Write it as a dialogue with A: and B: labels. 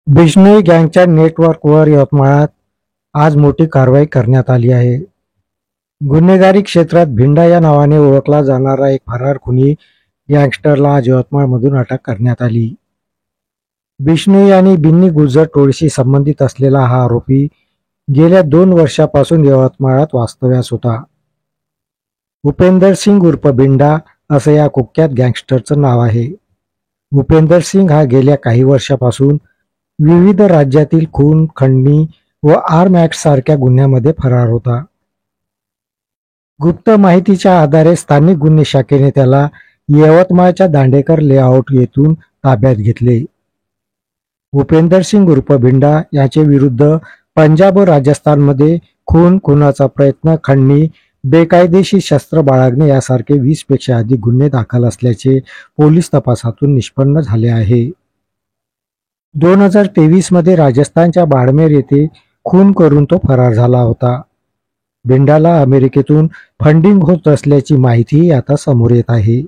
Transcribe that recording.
A: बिश्नोई गँगच्या नेटवर्कवर यवतमाळात आज मोठी कारवाई करण्यात आली आहे. गुन्हेगारी क्षेत्रात भिंडा या नावाने ओळखला जाणारा एक फरार खुनी गँगस्टरला आज यवतमाळमधून अटक करण्यात आली. बिश्नोई आणि बिन्नी गुर्जर टोळीशी संबंधित असलेला हा आरोपी गेल्या 2 वर्षापासून यवतमाळात वास्तव्यास होता. उपेंदर सिंग उर्फ भिंडा असं या कुख्यात गँगस्टरचं नाव आहे. उपेंदर सिंग हा गेल्या काही वर्षापासून विविध राज्यातील खून, खंडणी व आर्म ॲक्ट सारख्या गुन्ह्यामध्ये फरार होता. गुप्त माहितीच्या आधारे स्थानिक गुन्हे शाखेने त्याला यवतमाळच्या दांडेकर लेआउट येथून ताब्यात घेतले. उपेंदर सिंग उर्फ भिंडा याचे विरुद्ध पंजाब व राजस्थानमध्ये खून, खुनाचा प्रयत्न, खंडणी, बेकायदेशीर शस्त्र बाळगणे यासारखे 20 पेक्षा अधिक गुन्हे दाखल असल्याचे पोलीस तपासातून निष्पन्न झाले आहे. 2023 मध्ये राजस्थानच्या बाडमेर येथे खून करून तो फरार झाला होता. भिंडाला अमेरिकेतून फंडिंग होत असल्याची माहितीही आता समोर येत आहे.